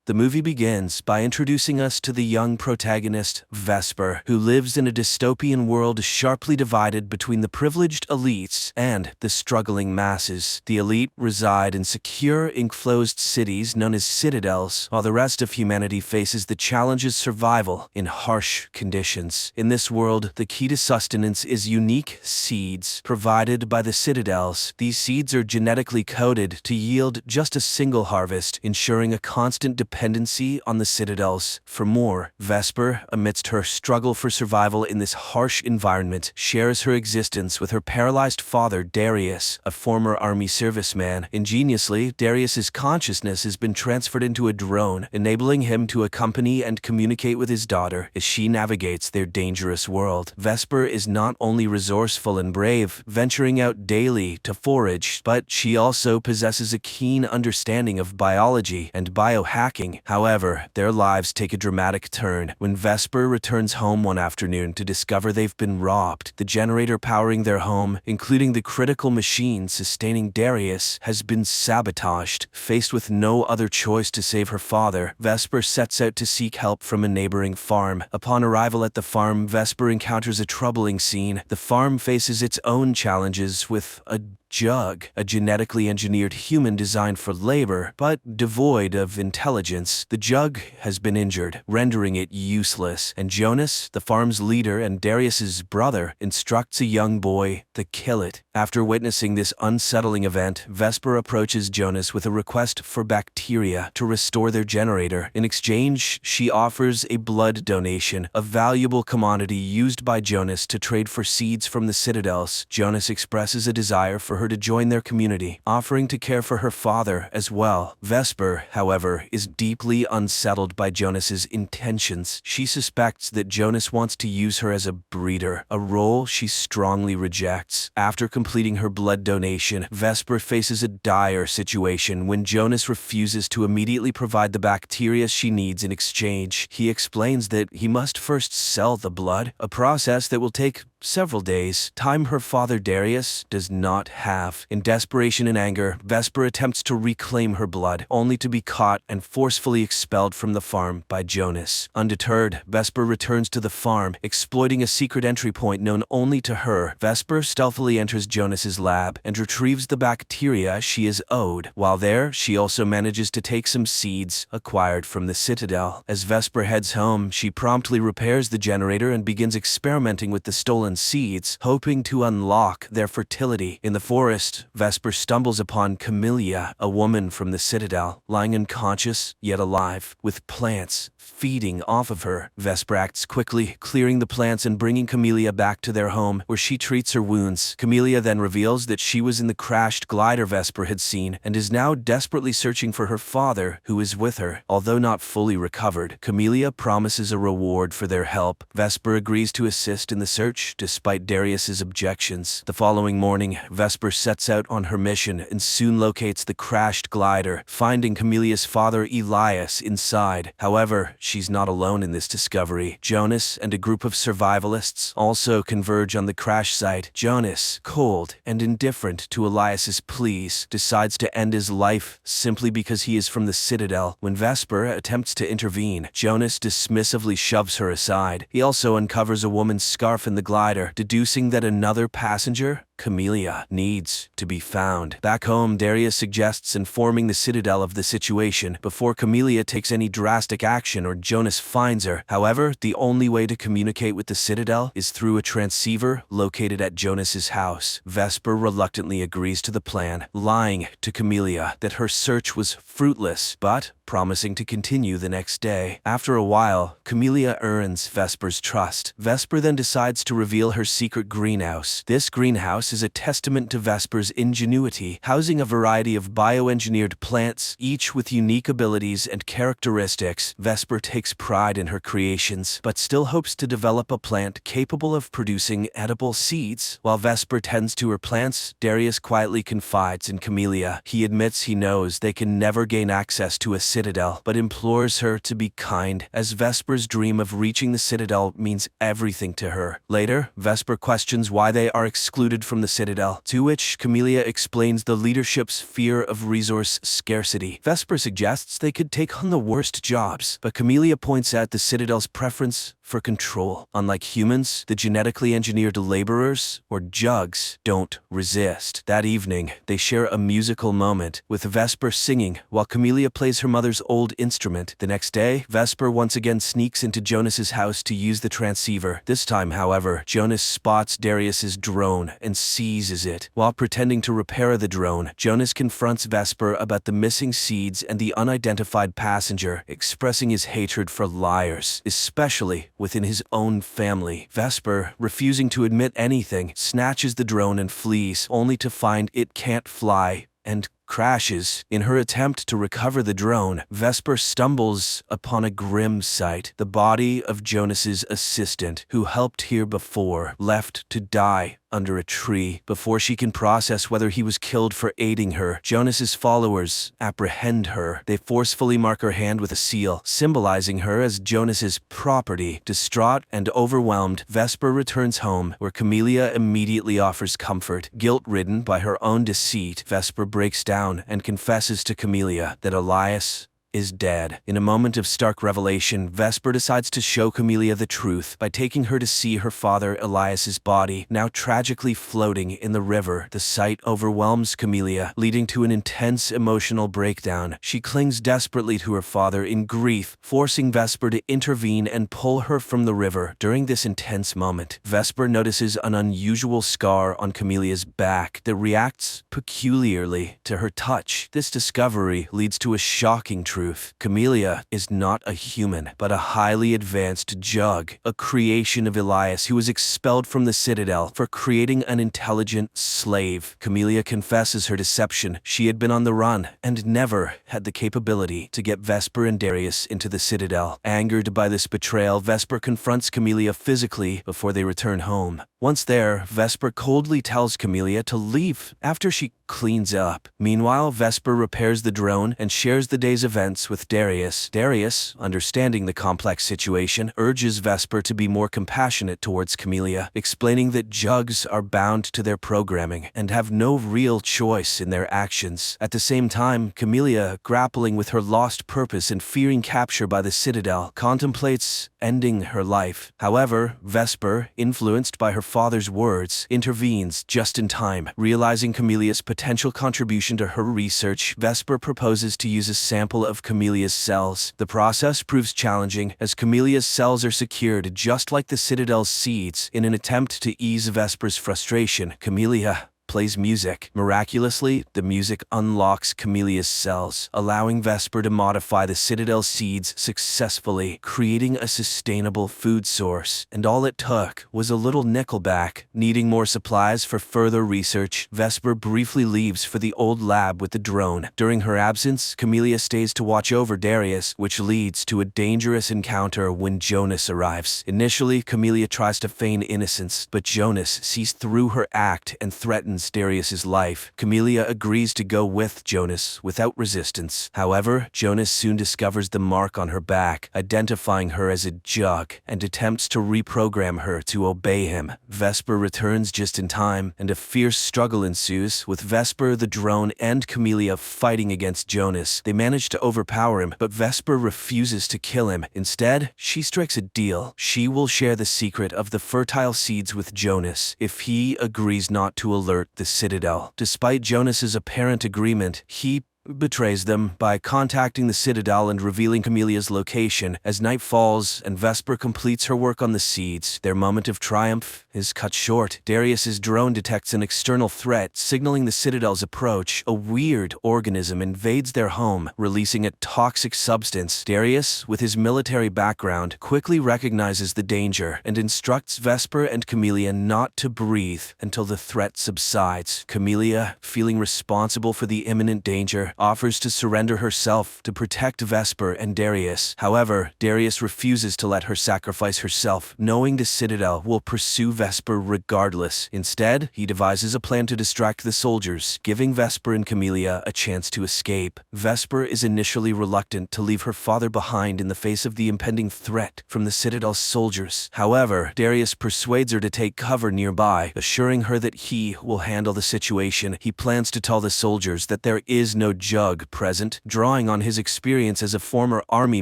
The movie begins by introducing us to the young protagonist, Vesper, who lives in a dystopian world sharply divided between the privileged elites and the struggling masses. The elite reside in secure, enclosed cities known as citadels, while the rest of humanity faces the challenges of survival in harsh conditions. In this world, the key to sustenance is unique seeds provided by the citadels. These seeds are genetically coded to yield just a single harvest, ensuring a constant dependency on the citadels for more. Vesper, amidst her struggle for survival in this harsh environment, shares her existence with her paralyzed father, Darius, a former army serviceman. Ingeniously, Darius's consciousness has been transferred into a drone, enabling him to accompany and communicate with his daughter as she navigates their dangerous world. Vesper is not only resourceful and brave, venturing out daily to forage, but she also possesses a keen understanding of biology and biohacking. However, their lives take a dramatic turn when Vesper returns home one afternoon to discover they've been robbed. The generator powering their home, including the critical machine sustaining Darius, has been sabotaged. Faced with no other choice to save her father, Vesper sets out to seek help from a neighboring farm. Upon arrival at the farm, Vesper encounters a troubling scene. The farm faces its own challenges with a jug, a genetically engineered human designed for labor, but devoid of intelligence. The jug has been injured, rendering it useless, and Jonas, the farm's leader and Darius's brother, instructs a young boy to kill it. After witnessing this unsettling event, Vesper approaches Jonas with a request for bacteria to restore their generator. In exchange, she offers a blood donation, a valuable commodity used by Jonas to trade for seeds from the citadels. Jonas expresses a desire for her to join their community, offering to care for her father as well. Vesper, however, is deeply unsettled by Jonas's intentions. She suspects that Jonas wants to use her as a breeder, a role she strongly rejects. After completing her blood donation, Vesper faces a dire situation when Jonas refuses to immediately provide the bacteria she needs in exchange. He explains that he must first sell the blood, a process that will take several days, time her father Darius does not have. In desperation and anger, Vesper attempts to reclaim her blood, only to be caught and forcefully expelled from the farm by Jonas. Undeterred, Vesper returns to the farm, exploiting a secret entry point known only to her. Vesper stealthily enters Jonas's lab and retrieves the bacteria she is owed. While there, she also manages to take some seeds acquired from the citadel. As Vesper heads home, she promptly repairs the generator and begins experimenting with the stolen seeds, hoping to unlock their fertility. In the forest, Vesper stumbles upon Camellia, a woman from the citadel, lying unconscious yet alive, with plants feeding off of her. Vesper acts quickly, clearing the plants and bringing Camellia back to their home, where she treats her wounds. Camellia then reveals that she was in the crashed glider Vesper had seen and is now desperately searching for her father, who is with her. Although not fully recovered, Camellia promises a reward for their help. Vesper agrees to assist in the search, despite Darius's objections. The following morning, Vesper sets out on her mission and soon locates the crashed glider, finding Camellia's father Elias inside. However, she's not alone in this discovery. Jonas and a group of survivalists also converge on the crash site. Jonas, cold and indifferent to Elias's pleas, decides to end his life simply because he is from the citadel. When Vesper attempts to intervene, Jonas dismissively shoves her aside. He also uncovers a woman's scarf in the glider, deducing that another passenger, Camellia, needs to be found. Back home, Darius suggests informing the citadel of the situation before Camellia takes any drastic action or Jonas finds her. However, the only way to communicate with the citadel is through a transceiver located at Jonas's house. Vesper reluctantly agrees to the plan, lying to Camellia that her search was fruitless, but promising to continue the next day. After a while, Camellia earns Vesper's trust. Vesper then decides to reveal her secret greenhouse. This greenhouse is a testament to Vesper's ingenuity, housing a variety of bioengineered plants, each with unique abilities and characteristics. Vesper takes pride in her creations, but still hopes to develop a plant capable of producing edible seeds. While Vesper tends to her plants, Darius quietly confides in Camellia. He admits he knows they can never gain access to a citadel, but implores her to be kind, as Vesper's dream of reaching the citadel means everything to her. Later, Vesper questions why they are excluded from from the Citadel, to which Camellia explains the leadership's fear of resource scarcity. Vesper suggests they could take on the worst jobs, but Camellia points out the Citadel's preference for control. Unlike humans, the genetically engineered laborers, or jugs, don't resist. That evening, they share a musical moment, with Vesper singing while Camellia plays her mother's old instrument. The next day, Vesper once again sneaks into Jonas's house to use the transceiver. This time, however, Jonas spots Darius's drone and seizes it. While pretending to repair the drone, Jonas confronts Vesper about the missing seeds and the unidentified passenger, expressing his hatred for liars, especially within his own family. Vesper, refusing to admit anything, snatches the drone and flees, only to find it can't fly and crashes. In her attempt to recover the drone, Vesper stumbles upon a grim sight: the body of Jonas's assistant, who helped here before, left to die under a tree. Before she can process whether he was killed for aiding her, Jonas's followers apprehend her. They forcefully mark her hand with a seal, symbolizing her as Jonas's property. Distraught and overwhelmed, Vesper returns home, where Camellia immediately offers comfort. Guilt-ridden by her own deceit, Vesper breaks down and confesses to Camellia that Elias is dead. In a moment of stark revelation, Vesper decides to show Camellia the truth by taking her to see her father Elias's body, now tragically floating in the river. The sight overwhelms Camellia, leading to an intense emotional breakdown. She clings desperately to her father in grief, forcing Vesper to intervene and pull her from the river. During this intense moment, Vesper notices an unusual scar on Camellia's back that reacts peculiarly to her touch. This discovery leads to a shocking truth. Camellia is not a human, but a highly advanced jug, a creation of Elias who was expelled from the Citadel for creating an intelligent slave. Camellia confesses her deception. She had been on the run and never had the capability to get Vesper and Darius into the Citadel. Angered by this betrayal, Vesper confronts Camellia physically before they return home. Once there, Vesper coldly tells Camellia to leave after she cleans up. Meanwhile, Vesper repairs the drone and shares the day's events with Darius. Darius, understanding the complex situation, urges Vesper to be more compassionate towards Camellia, explaining that jugs are bound to their programming and have no real choice in their actions. At the same time, Camellia, grappling with her lost purpose and fearing capture by the Citadel, contemplates ending her life. However, Vesper, influenced by her father's words, intervenes just in time. Realizing Camellia's potential contribution to her research, Vesper proposes to use a sample of Camellia's cells. The process proves challenging, as Camellia's cells are secured just like the Citadel's seeds. In an attempt to ease Vesper's frustration, Camellia plays music. Miraculously, the music unlocks Camellia's cells, allowing Vesper to modify the Citadel's seeds successfully, creating a sustainable food source. And all it took was a little nickelback. Needing more supplies for further research, Vesper briefly leaves for the old lab with the drone. During her absence, Camellia stays to watch over Darius, which leads to a dangerous encounter when Jonas arrives. Initially, Camellia tries to feign innocence, but Jonas sees through her act and threatens Darius's life. Camellia agrees to go with Jonas without resistance. However, Jonas soon discovers the mark on her back, identifying her as a jug, and attempts to reprogram her to obey him. Vesper returns just in time, and a fierce struggle ensues, with Vesper, the drone, and Camellia fighting against Jonas. They manage to overpower him, but Vesper refuses to kill him. Instead, she strikes a deal. She will share the secret of the fertile seeds with Jonas if he agrees not to alert the Citadel. Despite Jonas's apparent agreement, he betrays them by contacting the Citadel and revealing Camellia's location. As night falls and Vesper completes her work on the seeds, their moment of triumph is cut short. Darius's drone detects an external threat, signaling the Citadel's approach. A weird organism invades their home, releasing a toxic substance. Darius, with his military background, quickly recognizes the danger and instructs Vesper and Camellia not to breathe until the threat subsides. Camellia, feeling responsible for the imminent danger, offers to surrender herself to protect Vesper and Darius. However, Darius refuses to let her sacrifice herself, knowing the Citadel will pursue Vesper regardless. Instead, he devises a plan to distract the soldiers, giving Vesper and Camellia a chance to escape. Vesper is initially reluctant to leave her father behind in the face of the impending threat from the Citadel's soldiers. However, Darius persuades her to take cover nearby, assuring her that he will handle the situation. He plans to tell the soldiers that there is no Jug present, drawing on his experience as a former army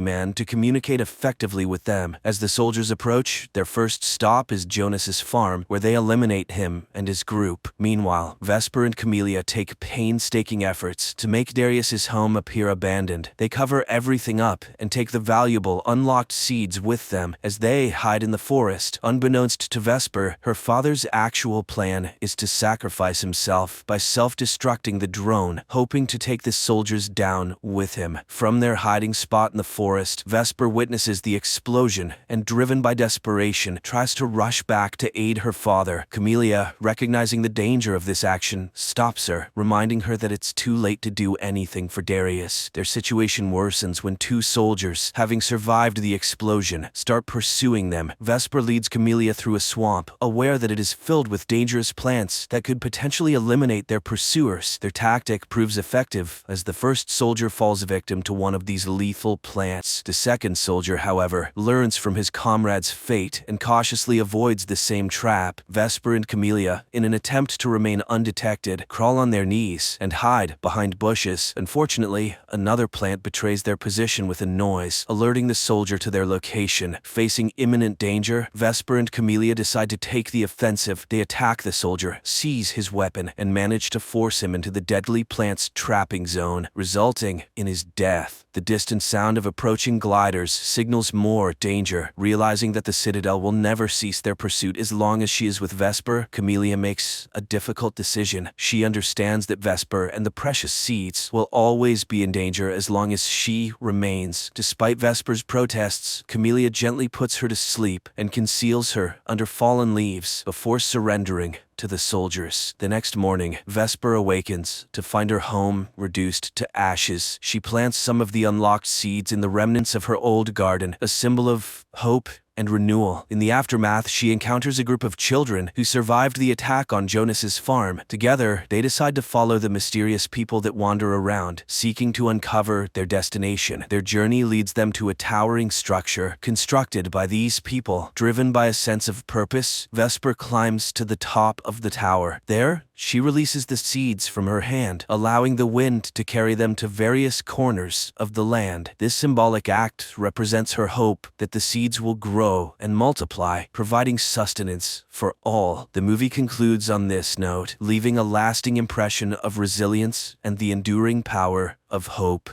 man to communicate effectively with them. As the soldiers approach, their first stop is Jonas's farm, where they eliminate him and his group. Meanwhile, Vesper and Camellia take painstaking efforts to make Darius's home appear abandoned. They cover everything up and take the valuable unlocked seeds with them as they hide in the forest. Unbeknownst to Vesper, her father's actual plan is to sacrifice himself by self-destructing the drone, hoping to take the soldiers down with him. From their hiding spot in the forest, Vesper witnesses the explosion and, driven by desperation, tries to rush back to aid her father. Camellia, recognizing the danger of this action, stops her, reminding her that it's too late to do anything for Darius. Their situation worsens when two soldiers, having survived the explosion, start pursuing them. Vesper leads Camellia through a swamp, aware that it is filled with dangerous plants that could potentially eliminate their pursuers. Their tactic proves effective as the first soldier falls victim to one of these lethal plants. The second soldier, however, learns from his comrade's fate and cautiously avoids the same trap. Vesper and Camellia, in an attempt to remain undetected, crawl on their knees and hide behind bushes. Unfortunately, another plant betrays their position with a noise, alerting the soldier to their location. Facing imminent danger, Vesper and Camellia decide to take the offensive. They attack the soldier, seize his weapon, and manage to force him into the deadly plant's trapping zone, resulting in his death. The distant sound of approaching gliders signals more danger. Realizing that the Citadel will never cease their pursuit as long as she is with Vesper, Camellia makes a difficult decision. She understands that Vesper and the precious seeds will always be in danger as long as she remains. Despite Vesper's protests, Camellia gently puts her to sleep and conceals her under fallen leaves before surrendering to the soldiers. The next morning, Vesper awakens to find her home reduced to ashes. She plants some of the unlocked seeds in the remnants of her old garden, a symbol of hope and renewal. In the aftermath, she encounters a group of children who survived the attack on Jonas's farm. Together, they decide to follow the mysterious people that wander around, seeking to uncover their destination. Their journey leads them to a towering structure constructed by these people. Driven by a sense of purpose, Vesper climbs to the top of the tower. There, she releases the seeds from her hand, allowing the wind to carry them to various corners of the land. This symbolic act represents her hope that the seeds will grow and multiply, providing sustenance for all. The movie concludes on this note, leaving a lasting impression of resilience and the enduring power of hope.